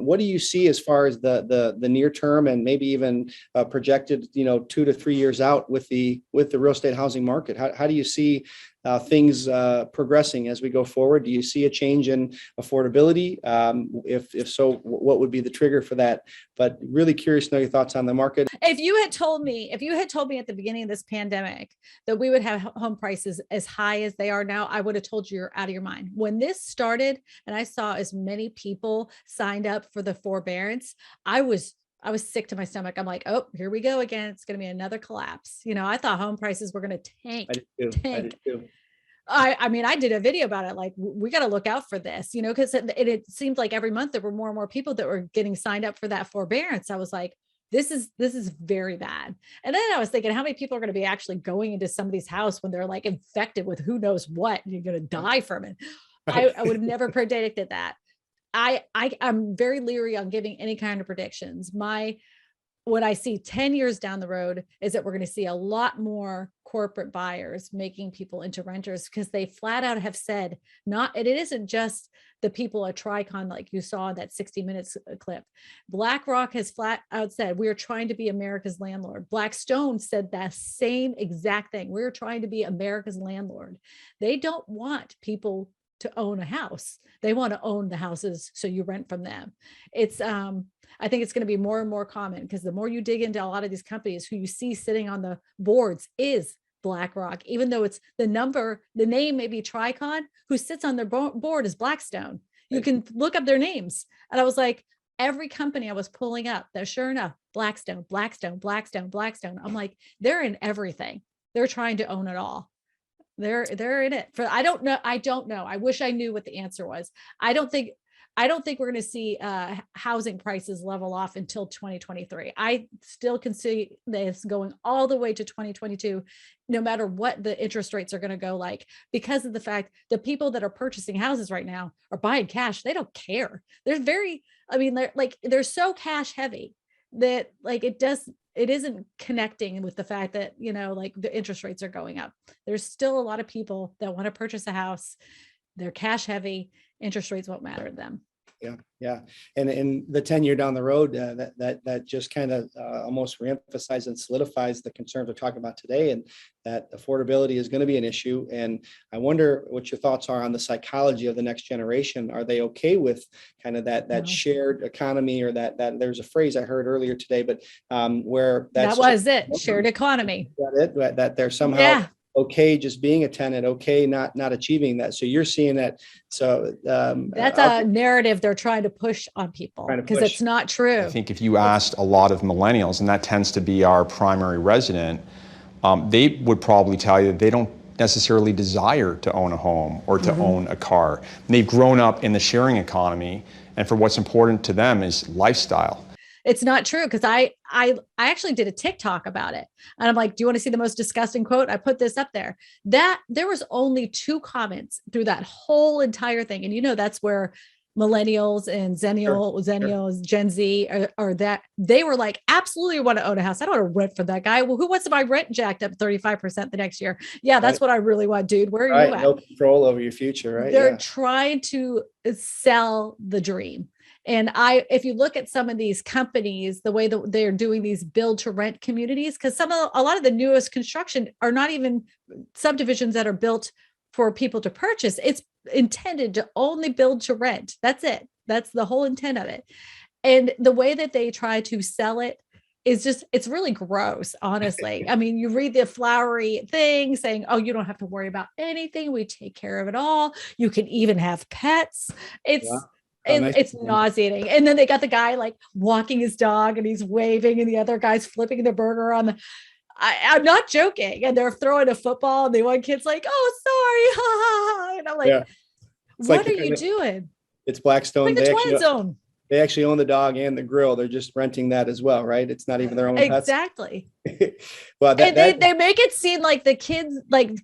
What do you see as far as the near term and maybe even projected, 2 to 3 years out with the real estate housing market? How do you see things progressing as we go forward? Do you see a change in affordability? If so, what would be the trigger for that? But really curious to know your thoughts on the market. If you had told me at the beginning of this pandemic that we would have home prices as high as they are now, I would have told you you're out of your mind. When this started and I saw as many people signed up for the forbearance, I was sick to my stomach. I'm like, oh, here we go again. It's going to be another collapse. I thought home prices were going to tank. I did too. I mean, I did a video about it. Like, we got to look out for this, because it seemed like every month there were more and more people that were getting signed up for that forbearance. I was like, this is very bad. And then I was thinking, how many people are going to be actually going into somebody's house when they're like infected with who knows what, and you're going to die from it. I would have never predicted that. I'm very leery on giving any kind of predictions. What I see 10 years down the road is that we're going to see a lot more corporate buyers making people into renters, because they flat out have said it isn't just the people at Tricon, like you saw in that 60 Minutes clip. BlackRock has flat out said, we are trying to be America's landlord. Blackstone said that same exact thing. We're trying to be America's landlord. They don't want people to own a house. They want to own the houses so you rent from them. I think it's going to be more and more common, because the more you dig into a lot of these companies, who you see sitting on the boards is BlackRock, even though it's the name may be Tricon, who sits on their board is Blackstone. You can look up their names. And I was like, every company I was pulling up, that sure enough, Blackstone. I'm like, they're in everything. They're trying to own it all. They're in it. I don't know. I wish I knew what the answer was. I don't think we're going to see housing prices level off until 2023. I still can see this going all the way to 2022, no matter what the interest rates are going to go like, because of the fact the people that are purchasing houses right now are buying cash. They don't care. They're so cash heavy that it isn't connecting with the fact that, the interest rates are going up. There's still a lot of people that want to purchase a house. They're cash heavy. Interest rates won't matter to them. Yeah. And the 10-year down the road, that just kind of almost reemphasizes and solidifies the concerns we're talking about today, and that affordability is going to be an issue. And I wonder what your thoughts are on the psychology of the next generation. Are they okay with kind of that shared economy, or that there's a phrase I heard earlier today, but where that was it, shared economy. That they're somehow okay just being a tenant, okay not achieving that. So you're seeing that. So that's a narrative they're trying to push on people, because it's not true. I think if you asked a lot of millennials, and that tends to be our primary resident, they would probably tell you that they don't necessarily desire to own a home or to own a car. And they've grown up in the sharing economy, and for what's important to them is lifestyle. It's not true, because I actually did a TikTok about it, and I'm like, do you want to see the most disgusting quote? I put this up there. That there was only 2 comments through that whole entire thing, and that's where millennials and Zennials, Gen Z are that they were like, absolutely want to own a house. I don't want to rent for that guy. Well, who wants to buy rent jacked up 35% the next year? Yeah, that's what I really want, dude. Where are you at? No control over your future, right? They're trying to sell the dream. And if you look at some of these companies, the way that they're doing these build to rent communities, because a lot of the newest construction are not even subdivisions that are built for people to purchase. It's intended to only build to rent. That's it. That's the whole intent of it. And the way that they try to sell it is it's really gross, honestly. I mean, you read the flowery thing saying, oh, you don't have to worry about anything. We take care of it all. You can even have pets. It's nauseating. And then they got the guy like walking his dog and he's waving, and the other guy's flipping the burger on I'm not joking. And they're throwing a football, and the one kid's like, oh, sorry. And I'm like, what are you doing? It's Blackstone. Like the Twin Zone. They actually own the dog and the grill. They're just renting that as well, right? It's not even their own pets. Exactly. Well, And they make it seem like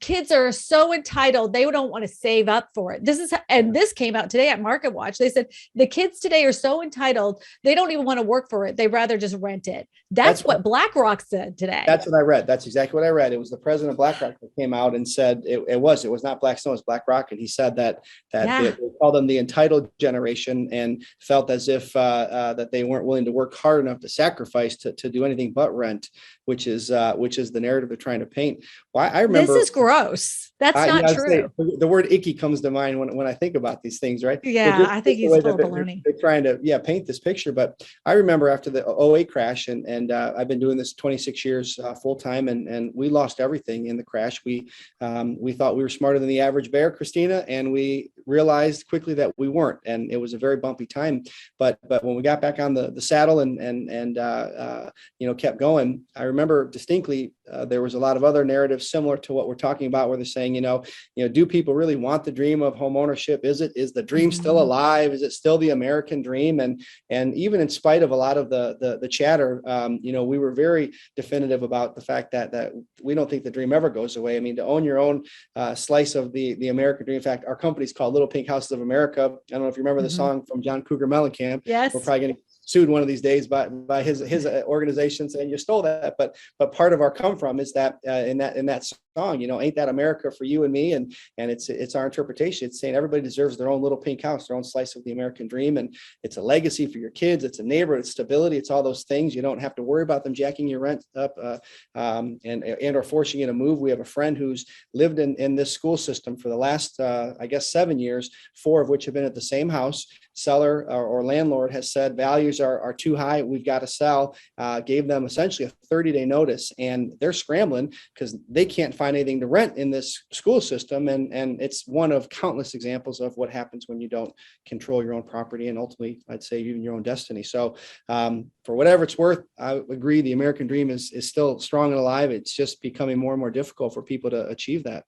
kids are so entitled. They don't want to save up for it. And this came out today at Market Watch. They said the kids today are so entitled. They don't even want to work for it. They rather just rent it. That's what BlackRock said today. That's what I read. That's exactly what I read. It was the president of BlackRock that came out and said it was not Blackstone, it was BlackRock. And he said that they called them the entitled generation and felt as if that they weren't willing to work hard enough to sacrifice to do anything but rent, which is the narrative they're trying to paint. Well, I remember this is gross. That's not true. The word icky comes to mind when I think about these things, right? Yeah, I think he's full of baloney. They're trying to paint this picture. But I remember after the 08 crash, and I've been doing this 26 years full time, and we lost everything in the crash. We thought we were smarter than the average bear, Kristina, and we realized quickly that we weren't, and it was a very bumpy time. But when we got back on the saddle and kept going, I remember distinctly there was a lot of other narratives similar to what we're talking about, where they're saying, do people really want the dream of home ownership? Is the dream still alive? Is it still the American dream? And even in spite of a lot of the chatter, we were very definitive about the fact that we don't think the dream ever goes away. I mean, to own your own slice of the American dream. In fact, our company's called Little Pink Houses of America. I don't know if you remember the song from John Cougar Mellencamp. Yes. We're probably going to sued one of these days by his organization saying you stole that. But part of our come from is that in that song, ain't that America for you and me? And it's our interpretation. It's saying everybody deserves their own little pink house, their own slice of the American dream. And it's a legacy for your kids. It's a neighborhood, it's stability. It's all those things. You don't have to worry about them jacking your rent up and or forcing you to move. We have a friend who's lived in this school system for the last, 7 years, 4 of which have been at the same house. Seller or landlord has said values are too high. We've got to sell. Gave them essentially a 30-day notice, and they're scrambling because they can't find anything to rent in this school system. And it's one of countless examples of what happens when you don't control your own property and ultimately, I'd say, even your own destiny. So for whatever it's worth, I agree. The American dream is still strong and alive. It's just becoming more and more difficult for people to achieve that.